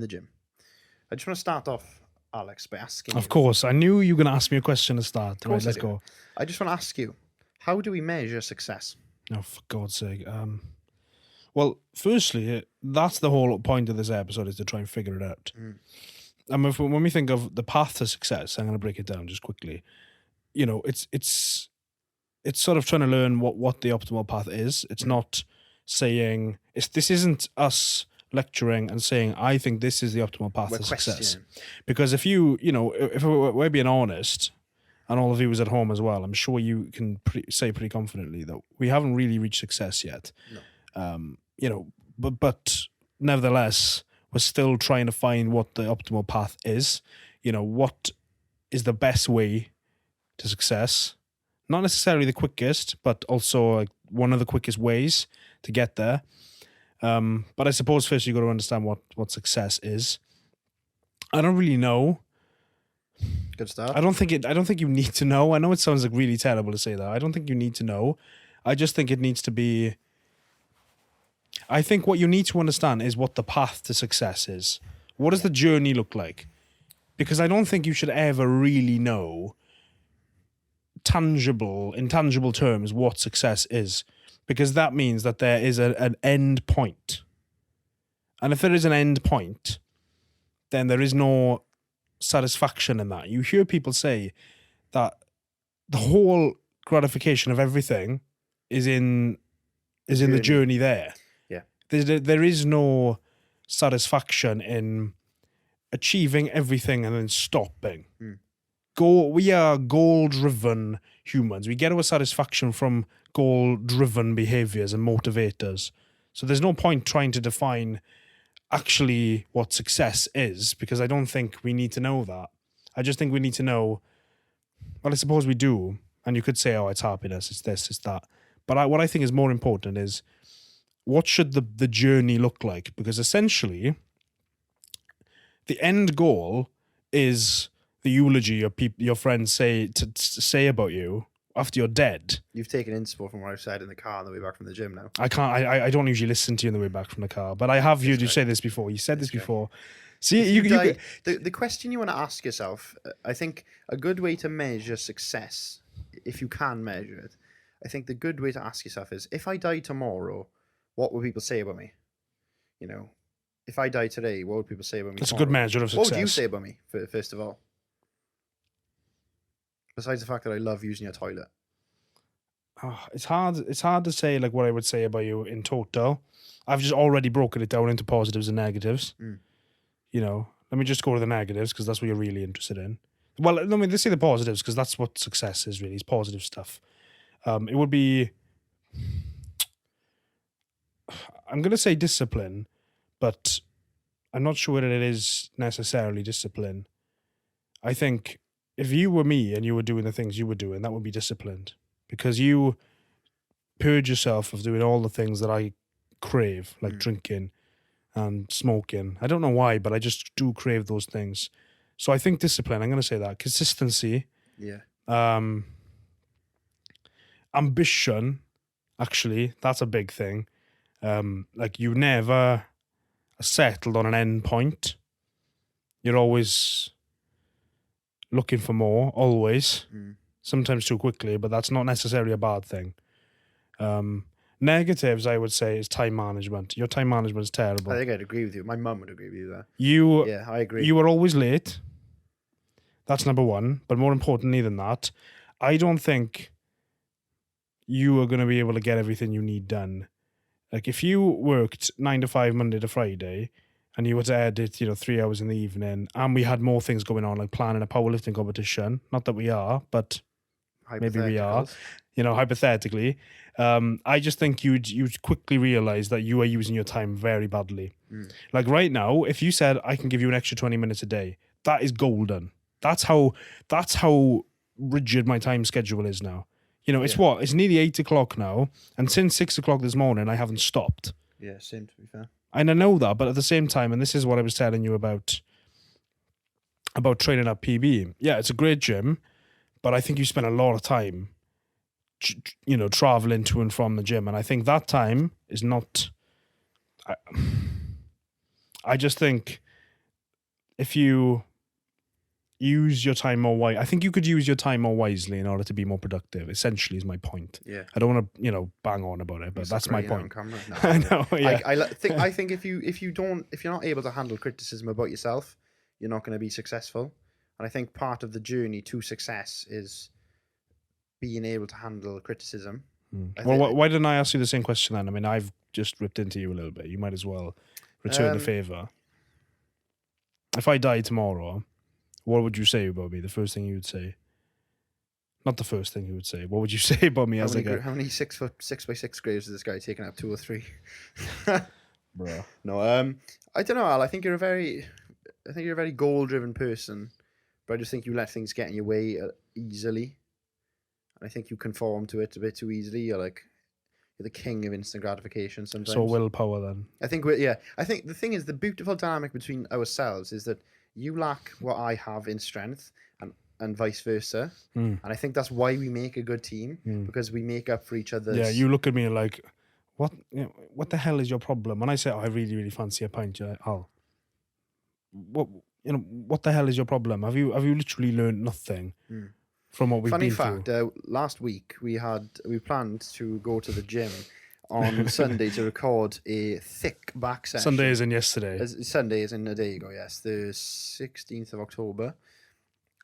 the gym. I just want to start off, Alex, by asking Of you. course, I knew you were going to ask me a question to start. Of course Right, let's I do. go. I just want to ask you, how do we measure success? Oh, for God's sake. Well, firstly, that's the whole point of this episode, is to try and figure it out. And when we think of the path to success, I'm going to break it down just quickly. You know, it's sort of trying to learn what the optimal path is. It's not saying this isn't us lecturing and saying I think this is the optimal path to success. Questioning. Because if if we're being honest, and all the viewers at home as well, I'm sure you can say pretty confidently that we haven't really reached success yet. No. But nevertheless, we're still trying to find what the optimal path is. What is the best way to success? Not necessarily the quickest, but also one of the quickest ways to get there. But I suppose first you got to understand what success is. I don't really know. Good start. I don't think you need to know. I know it sounds like really terrible to say that. I don't think you need to know. I just think it needs to be. I think what you need to understand is what the path to success is. What does the journey look like? Because I don't think you should ever really know in tangible terms what success is. Because that means that there is an end point. And if there is an end point, then there is no satisfaction in that. You hear people say that the whole gratification of everything is in the journey there. Yeah. There is no satisfaction in achieving everything and then stopping. We are goal-driven humans. We get our satisfaction from goal-driven behaviors and motivators. So there's no point trying to define actually what success is, because I don't think we need to know that. I just think we need to know, well, I suppose we do, and you could say, oh, it's happiness, it's this, it's that. But what I think is more important is, what should the journey look like? Because essentially, the end goal is the eulogy your friends say about you after you're dead. You've taken inspo from what I've said in the car on the way back from the gym now. I don't usually listen to you on the way back from the car, but I have heard you say this before. You said this before. See, the question you want to ask yourself, I think a good way to measure success, if you can measure it, I think the good way to ask yourself is, if I die tomorrow, what will people say about me? If I die today, what would people say about me? That's a good measure of success. What would you say about me, first of all? Besides the fact that I love using your toilet. Oh, it's hard to say what I would say about you in total. I've just already broken it down into positives and negatives. Let me just go to the negatives, because that's what you're really interested in. Well, let's say the positives, because that's what success is really. It's positive stuff. It would be, I'm going to say discipline, but I'm not sure that it is necessarily discipline. I think if you were me and you were doing the things you were doing, that would be disciplined, because you purge yourself of doing all the things that I crave, like drinking and smoking. I don't know why, but I just do crave those things. So I think discipline, I'm going to say that. Consistency. Yeah. Ambition, actually, that's a big thing. You never settled on an end point. You're always looking for more, always. Sometimes too quickly, but that's not necessarily a bad thing. Negatives, I would say, is time management. Your time management is terrible. I think I'd agree with you. My mum would agree with you there. Yeah, I agree. You were always late. That's number one. But more importantly than that, I don't think you are going to be able to get everything you need done. If you worked 9 to 5 Monday to Friday, and you were to edit, 3 hours in the evening, and we had more things going on, like planning a powerlifting competition. Not that we are, but maybe we are. Hypothetically. I just think you'd quickly realize that you are using your time very badly. Like right now, if you said I can give you an extra 20 minutes a day, that is golden. That's how rigid my time schedule is now. It's nearly 8 o'clock now, and since 6 o'clock this morning, I haven't stopped. Yeah, same, to be fair. And I know that, but at the same time, and this is what I was telling you about training at PB. Yeah, it's a great gym, but I think you spend a lot of time, traveling to and from the gym. And I think that time is not, I just think if you use your time more wisely, I think you could use your time more wisely in order to be more productive. Essentially, is my point. Yeah. I don't want to, bang on about it, but that's my Right, on point. camera. No, I know. Yeah. I think if you're not able to handle criticism about yourself, you're not going to be successful. And I think part of the journey to success is being able to handle criticism. Well, why didn't I ask you the same question then? I mean, I've just ripped into you a little bit. You might as well return the favor. If I die tomorrow, what would you say about me? The first thing you would say. Not the first thing you would say. What would you say about me how as many, like how many 6x6 graves is this guy taking up? 2 or 3? Bro. No, I don't know, Al. I think you're a very goal-driven person, but I just think you let things get in your way easily. And I think you conform to it a bit too easily. You're the king of instant gratification sometimes. So willpower then. I think I think the thing is, the beautiful dynamic between ourselves is that you lack what I have in strength, and vice versa. And I think that's why we make a good team, because we make up for each other's. Yeah, you look at me like, what the hell is your problem? When I say, I really, really fancy a pint, you're like, oh, what the hell is your problem? Have you literally learned nothing from what we've been through? Funny fact, last week we planned to go to the gym on Sunday to record a thick back session. Sunday is in yesterday. Sunday is in a day ago, yes, the 16th of October.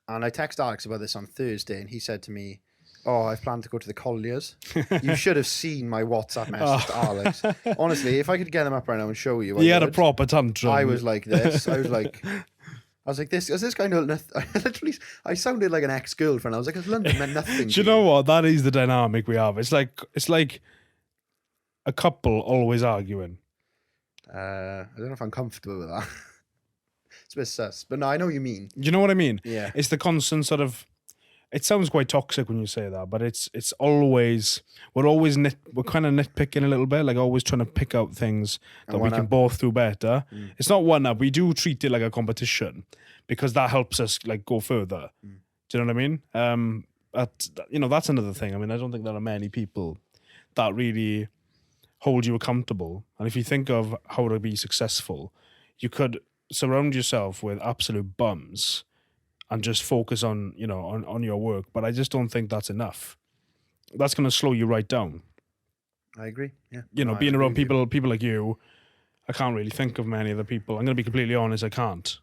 And I texted Alex about this on Thursday, and he said to me, "Oh, I've planned to go to the Colliers." You should have seen my WhatsApp message to Alex. Honestly, if I could get them up right now and show you, He had a proper tantrum. I was like this. I was like, this guy know nothing. I sounded like an ex-girlfriend. I was like, London meant nothing. Do you know what? That is the dynamic we have. It's like a couple always arguing. I don't know if I'm comfortable with that. It's a bit sus, but no, I know what you mean. Do you know what I mean? Yeah. It's the constant sort of. It sounds quite toxic when you say that, but it's always we're kind of nitpicking a little bit, like always trying to pick out things that we can both do better. It's not one up. We do treat it like a competition because that helps us like go further. Do you know what I mean? That's another thing. I mean, I don't think there are many people that really hold you accountable. And if you think of how to be successful, you could surround yourself with absolute bums and just focus on your work. But I just don't think that's enough. That's going to slow you right down. I agree. Yeah. Being around people like you, I can't really think of many other people. I'm going to be completely honest, I can't.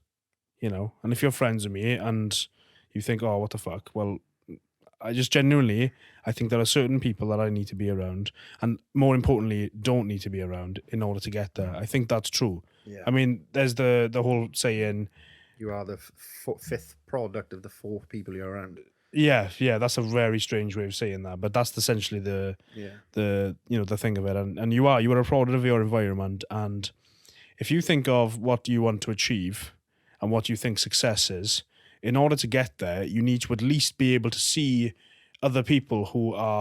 And if you're friends with me and you think, oh, what the fuck? Well, I just genuinely, I think there are certain people that I need to be around, and more importantly, don't need to be around in order to get there. I think that's true. Yeah. I mean, there's the whole saying, you are the fifth product of the 4 people you're around. Yeah, that's a very strange way of saying that, but that's essentially the thing of it. And you are a product of your environment, and if you think of what you want to achieve and what you think success is, in order to get there, you need to at least be able to see other people who are